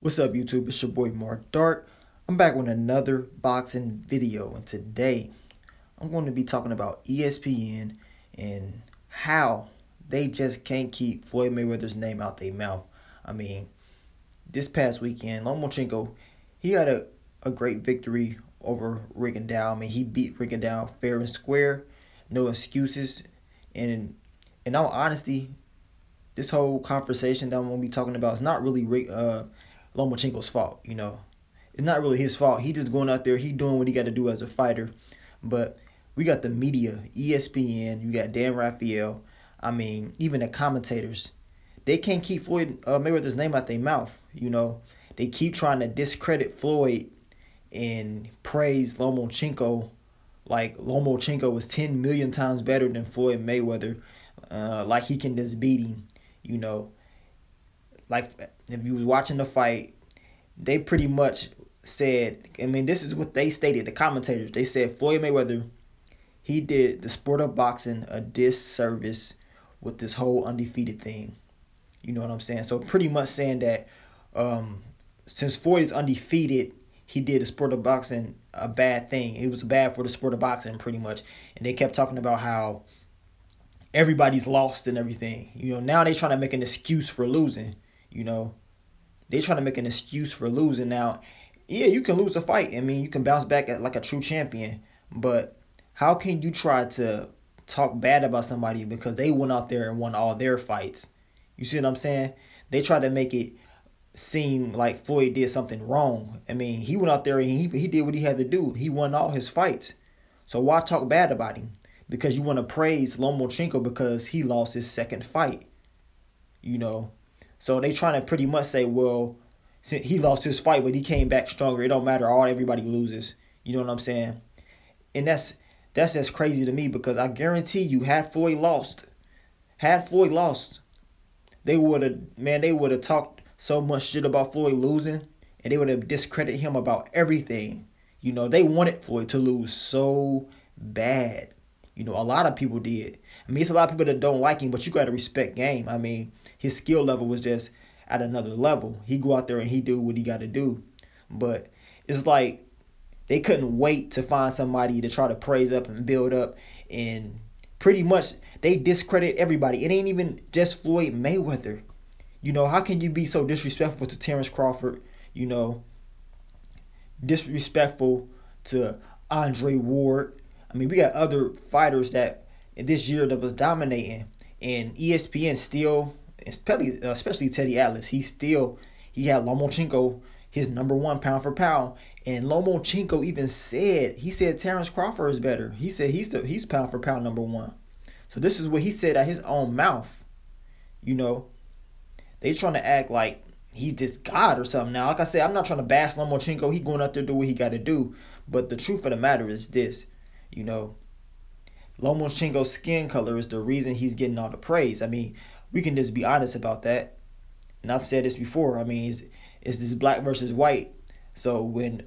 What's up, YouTube? It's your boy Mark Dark. I'm back with another boxing video, and today I'm going to be talking about ESPN and how they just can't keep Floyd Mayweather's name out their mouth. I mean, this past weekend, Lomachenko, he had a great victory over Rigondeaux. I mean, he beat Rigondeaux fair and square, no excuses. And in all honesty, this whole conversation that I'm going to be talking about is not really Lomachenko's fault, you know. It's not really his fault. He just going out there, he doing what he got to do as a fighter. But we got the media, ESPN, you got Dan Raphael. I mean, even the commentators, they can't keep Floyd Mayweather's name out their mouth, you know. They keep trying to discredit Floyd and praise Lomachenko like Lomachenko was 10 million times better than Floyd Mayweather, like he can just beat him, you know. Like, if you was watching the fight, they pretty much said, I mean, this is what they stated, the commentators. They said Floyd Mayweather, he did the sport of boxing a disservice with this whole undefeated thing. You know what I'm saying? So pretty much saying that since Floyd is undefeated, he did the sport of boxing a bad thing. It was bad for the sport of boxing, pretty much. And they kept talking about how everybody's lost and everything. You know, now they trying to make an excuse for losing. You know, they trying to make an excuse for losing. Now, yeah, you can lose a fight. I mean, you can bounce back like a true champion. But how can you try to talk bad about somebody because they went out there and won all their fights? You see what I'm saying? They try to make it seem like Floyd did something wrong. I mean, he went out there and he did what he had to do. He won all his fights. So why talk bad about him? Because you want to praise Lomachenko because he lost his second fight. You know? So they trying to pretty much say, well, he lost his fight, but he came back stronger. It don't matter. Everybody loses. You know what I'm saying? And that's just crazy to me because I guarantee you, had Floyd lost, they would have talked so much shit about Floyd losing, and they would have discredited him about everything. You know, they wanted Floyd to lose so bad. You know, a lot of people did. I mean, it's a lot of people that don't like him, but you got to respect game. I mean, his skill level was just at another level. He go out there and he do what he got to do. But it's like they couldn't wait to find somebody to try to praise up and build up. And pretty much they discredit everybody. It ain't even just Floyd Mayweather. You know, how can you be so disrespectful to Terrence Crawford? You know, disrespectful to Andre Ward. I mean, we got other fighters that this year that was dominating, and ESPN still, especially Teddy Atlas, he had Lomachenko his #1 pound for pound, and Lomachenko even said Terrence Crawford is better. He said he's pound for pound #1. So this is what he said out his own mouth. You know, they trying to act like he's just God or something. Now, like I said, I'm not trying to bash Lomachenko. He going out there do what he got to do, but the truth of the matter is this. You know, Lomachenko's skin color is the reason he's getting all the praise. I mean, we can just be honest about that. And I've said this before. I mean, it's this black versus white. So when,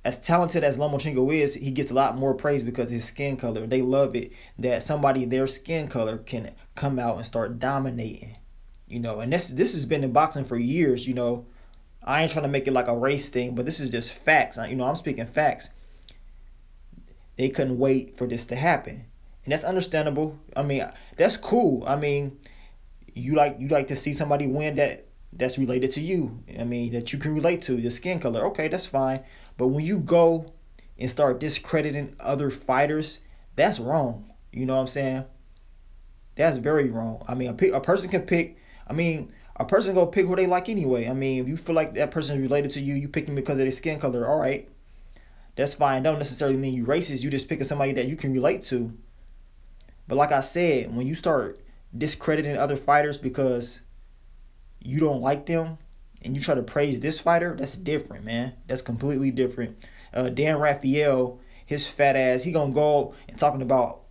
as talented as Lomachenko is, he gets a lot more praise because of his skin color. They love it that somebody their skin color can come out and start dominating. You know, and this has been in boxing for years. You know, I ain't trying to make it like a race thing, but this is just facts. You know, I'm speaking facts. They couldn't wait for this to happen. And that's understandable. I mean, that's cool. I mean, you like to see somebody win that's related to you. I mean, that you can relate to, your skin color. Okay, that's fine. But when you go and start discrediting other fighters, that's wrong. You know what I'm saying? That's very wrong. I mean, a person can pick, a person go pick who they like anyway. I mean, if you feel like that person is related to you, you pick them because of their skin color, all right. That's fine. Don't necessarily mean you racist. You just picking somebody that you can relate to. But like I said, when you start discrediting other fighters because you don't like them and you try to praise this fighter, that's different, man. That's completely different. Dan Raphael, his fat ass, he gonna go and talking about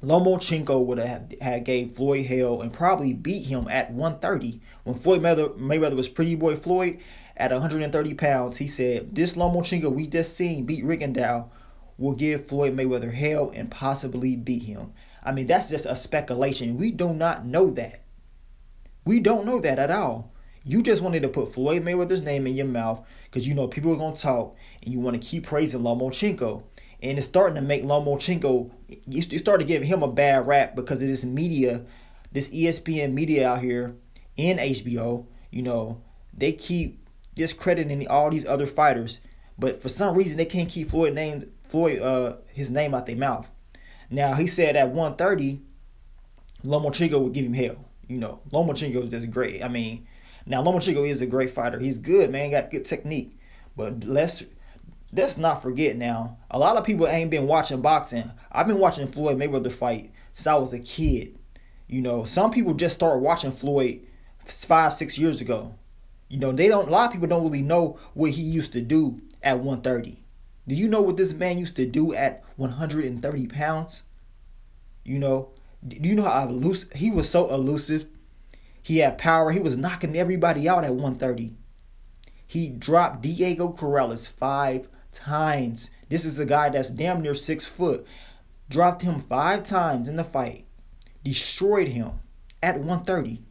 Lomachenko would have had gave Floyd hell and probably beat him at 130. When Floyd Mayweather was Pretty Boy Floyd, at 130 pounds, he said, this Lomachenko we just seen beat Rigondeaux will give Floyd Mayweather hell and possibly beat him. I mean, that's just a speculation. We do not know that. We don't know that at all. You just wanted to put Floyd Mayweather's name in your mouth because you know people are going to talk and you want to keep praising Lomachenko. And it's starting to make Lomachenko, you start to give him a bad rap because of this media, this ESPN media out here and HBO. You know, they keep discrediting all these other fighters. But for some reason, they can't keep his name out their mouth. Now, he said at 130, Lomachenko would give him hell. You know, Lomachenko is just great. I mean, now Lomachenko is a great fighter. He's good, man. Got good technique. But let's not forget now, a lot of people ain't been watching boxing. I've been watching Floyd Mayweather fight since I was a kid. You know, some people just started watching Floyd 5-6 years ago. You know, a lot of people don't really know what he used to do at 130. Do you know what this man used to do at 130 pounds? You know, do you know how elusive he was? So elusive. He had power. He was knocking everybody out at 130. He dropped Diego Corrales 5 times. This is a guy that's damn near 6 foot. Dropped him 5 times in the fight. Destroyed him at 130.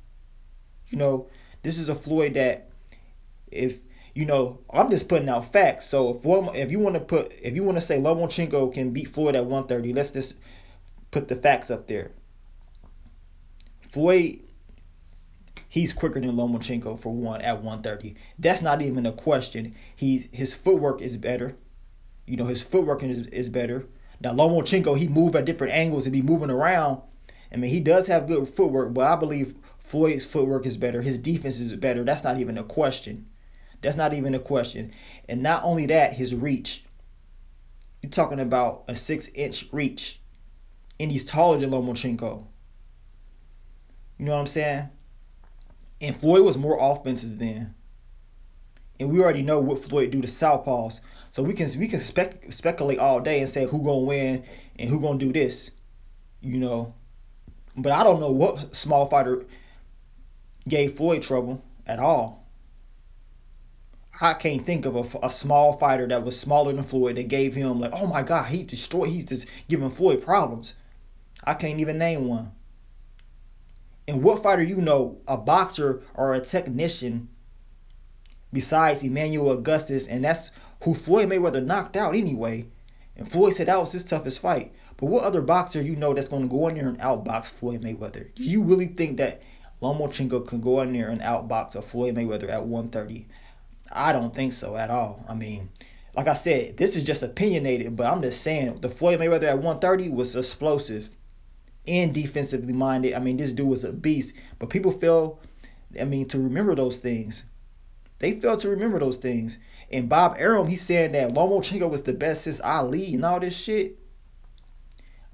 You know, this is a Floyd that, if you know, I'm just putting out facts. So if you want to say Lomachenko can beat Floyd at 130, let's just put the facts up there. Floyd, he's quicker than Lomachenko for one at 130. That's not even a question. His footwork is better. You know, his footwork is better. Now Lomachenko, he move at different angles and be moving around. I mean, he does have good footwork, but I believe Floyd's footwork is better. His defense is better. That's not even a question. That's not even a question. And not only that, his reach. You're talking about a 6-inch reach. And he's taller than Lomachenko. You know what I'm saying? And Floyd was more offensive then. And we already know what Floyd do to southpaws. So we can speculate all day and say who gonna win and who gonna do this. You know. But I don't know what small fighter gave Floyd trouble at all. I can't think of a small fighter that was smaller than Floyd that gave him like, oh my God, he's just giving Floyd problems. I can't even name one. And what fighter you know, a boxer or a technician besides Emmanuel Augustus, and that's who Floyd Mayweather knocked out anyway. And Floyd said that was his toughest fight. But what other boxer you know that's going to go in there and outbox Floyd Mayweather? Do you really think that Lomachenko can go in there and outbox a Floyd Mayweather at 130? I don't think so at all. I mean, like I said, this is just opinionated, but I'm just saying the Floyd Mayweather at 130 was explosive and defensively minded. I mean, this dude was a beast. But people fail, I mean, to remember those things. They fail to remember those things. And Bob Arum, he's saying that Lomachenko was the best since Ali and all this shit.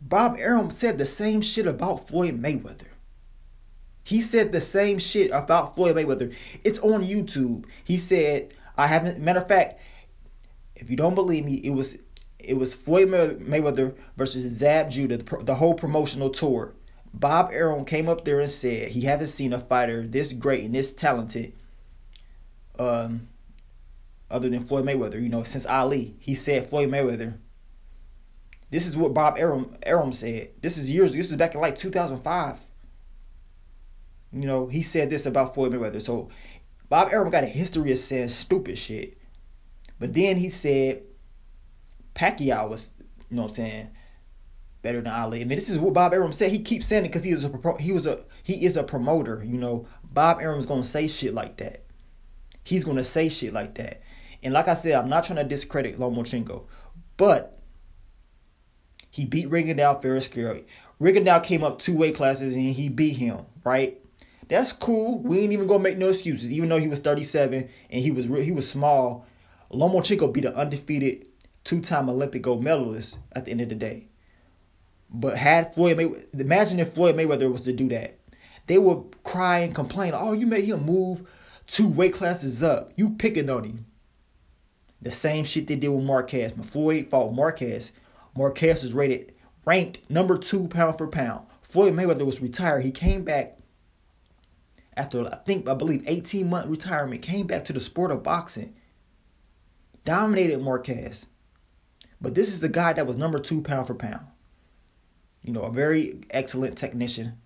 Bob Arum said the same shit about Floyd Mayweather. He said the same shit about Floyd Mayweather. It's on YouTube. He said, matter of fact, if you don't believe me, it was Floyd Mayweather versus Zab Judah, the whole promotional tour. Bob Arum came up there and said he haven't seen a fighter this great and this talented other than Floyd Mayweather, you know, since Ali. He said Floyd Mayweather. This is what Bob Arum said. This is back in like 2005. You know, he said this about Floyd Mayweather. So Bob Arum got a history of saying stupid shit. But then he said Pacquiao was, you know what I'm saying, better than Ali. I mean, this is what Bob Arum said. He keeps saying it because he is a promoter. You know, Bob Arum's gonna say shit like that. He's gonna say shit like that. And like I said, I'm not trying to discredit Lomachenko, but he beat Rigondeaux fair and square. Rigondeaux came up 2 weight classes and he beat him, right? That's cool. We ain't even gonna make no excuses. Even though he was 37 and he was small, Lomachenko beat an undefeated 2-time Olympic gold medalist at the end of the day. But imagine if Floyd Mayweather was to do that. They would cry and complain, oh, you made him move 2 weight classes up. You picking on him. The same shit they did with Marquez. When Floyd fought Marquez, Marquez was ranked number 2 pound for pound. Floyd Mayweather was retired. He came back after, I believe, 18-month retirement. Came back to the sport of boxing. Dominated Marquez. But this is a guy that was number 2 pound for pound. You know, a very excellent technician.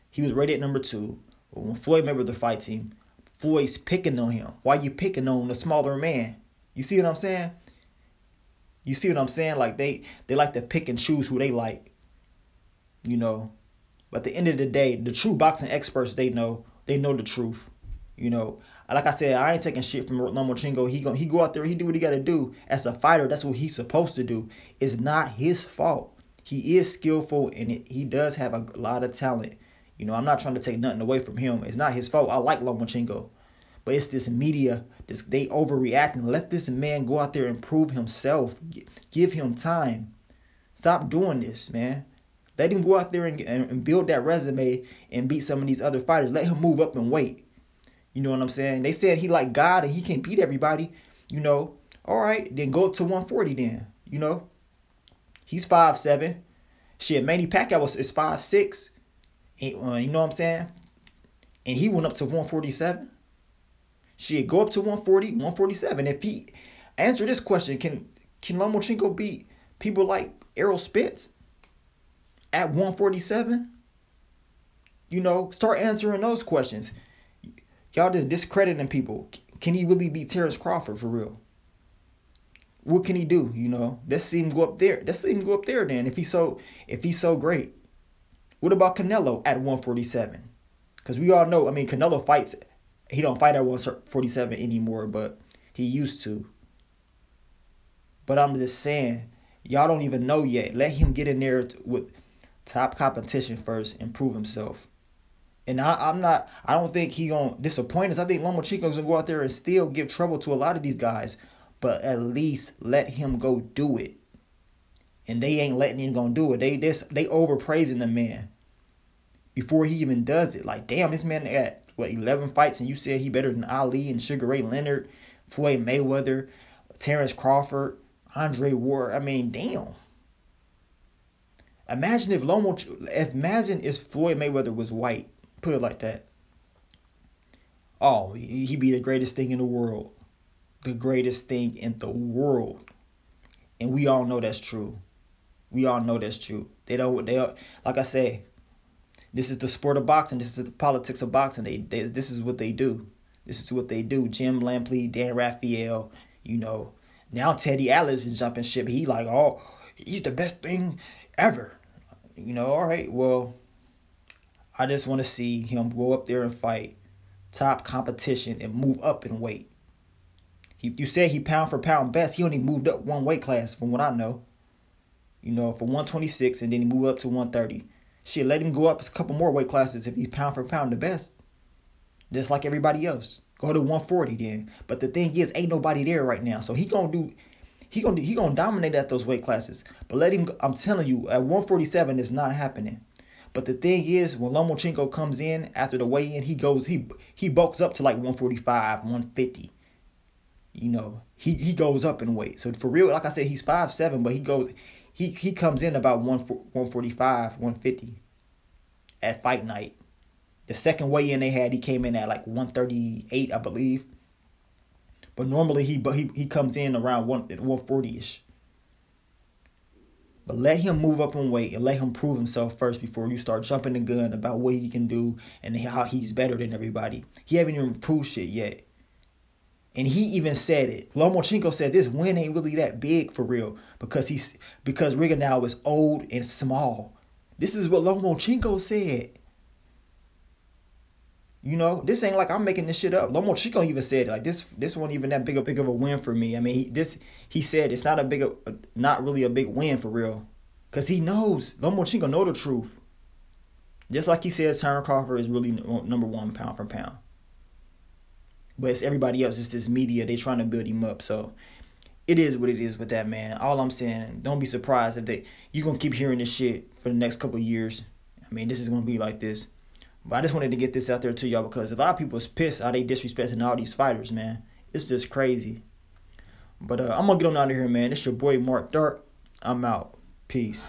He was rated number 2. But when Floyd Mayweather fights him, Floyd's picking on him. Why you picking on the smaller man? You see what I'm saying? You see what I'm saying? Like they like to pick and choose who they like. You know. But at the end of the day, the true boxing experts, they know the truth. You know. Like I said, I ain't taking shit from Lomachenko. He go out there, he do what he gotta do. As a fighter, that's what he's supposed to do. It's not his fault. He is skillful and he does have a lot of talent. You know, I'm not trying to take nothing away from him. It's not his fault. I like Lomachenko. But it's this media, they overreacting. Let this man go out there and prove himself. Give him time. Stop doing this, man. Let him go out there and build that resume and beat some of these other fighters. Let him move up and wait. You know what I'm saying? They said he like God and he can't beat everybody. You know, all right, then go up to 140 then. You know, he's 5'7". Shit, Manny Pacquiao is 5'6". You know what I'm saying? And he went up to 147. Shit, go up to 140, 147. If he answer this question, can Lomachenko beat people like Errol Spence at 147? You know, start answering those questions. Y'all just discrediting people. Can he really beat Terrence Crawford for real? What can he do? You know, let's see him go up there. Let's see him go up there then. If he's so great. What about Canelo at 147? Because we all know, I mean, Canelo fights. He don't fight at 147 anymore, but he used to. But I'm just saying, y'all don't even know yet. Let him get in there with top competition first and prove himself. And I don't think he gonna disappoint us. I think Lomachenko's gonna go out there and still give trouble to a lot of these guys. But at least let him go do it. And they ain't letting him go do it. They overpraising the man before he even does it. Like, damn, this man at what, 11 fights, and you said he better than Ali and Sugar Ray Leonard, Floyd Mayweather, Terrence Crawford, Andre Ward. I mean, damn. Imagine if Floyd Mayweather was white. Put it like that. Oh, he'd be the greatest thing in the world. The greatest thing in the world. And we all know that's true. We all know that's true. They like I say, this is the sport of boxing. This is the politics of boxing. This is what they do. This is what they do. Jim Lampley, Dan Raphael, you know. Now Teddy Atlas is jumping ship. He like, oh, he's the best thing ever. You know, all right, well, I just want to see him go up there and fight top competition and move up in weight. You said he pound for pound best. He only moved up one weight class from what I know. You know, for 126 and then he moved up to 130. Shit, let him go up a couple more weight classes if he's pound for pound the best. Just like everybody else. Go to 140 then. But the thing is, ain't nobody there right now. So he gonna dominate at those weight classes. But let him, I'm telling you, at 147 it's not happening. But the thing is, when Lomachenko comes in after the weigh-in, he bulks up to like 145, 150. You know, he goes up in weight. So for real, like I said, he's 5'7", but he comes in about 145, 150 at fight night. The second weigh-in they had, he came in at like 138, I believe. But normally he comes in around 140-ish. But let him move up in weight and let him prove himself first before you start jumping the gun about what he can do and how he's better than everybody. He haven't even proved shit yet. And he even said it. Lomachenko said this win ain't really that big for real because Rigondeaux is old and small. This is what Lomachenko said. You know, this ain't like I'm making this shit up. Lomachenko even said like this wasn't even that big of a win for me. I mean, he said it's not really a big win for real, cause he knows Lomachenko know the truth. Just like he said, Terrence Crawford is really number one pound for pound. But it's everybody else. It's this media. They trying to build him up. So it is what it is with that, man. All I'm saying, don't be surprised if you're gonna keep hearing this shit for the next couple of years. I mean, this is gonna be like this. But I just wanted to get this out there to y'all because a lot of people is pissed how they disrespecting all these fighters, man. It's just crazy. But I'm going to get on out of here, man. It's your boy, Mark Dark. I'm out. Peace.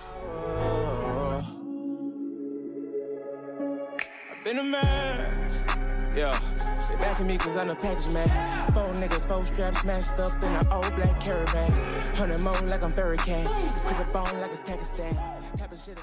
I've been a man. Yeah. They backing me because I'm a package man. 4 niggas, 4 straps smashed up in an old black caravan. 100 more like I'm Barricade. Put the phone like it's Pakistan. Happy shit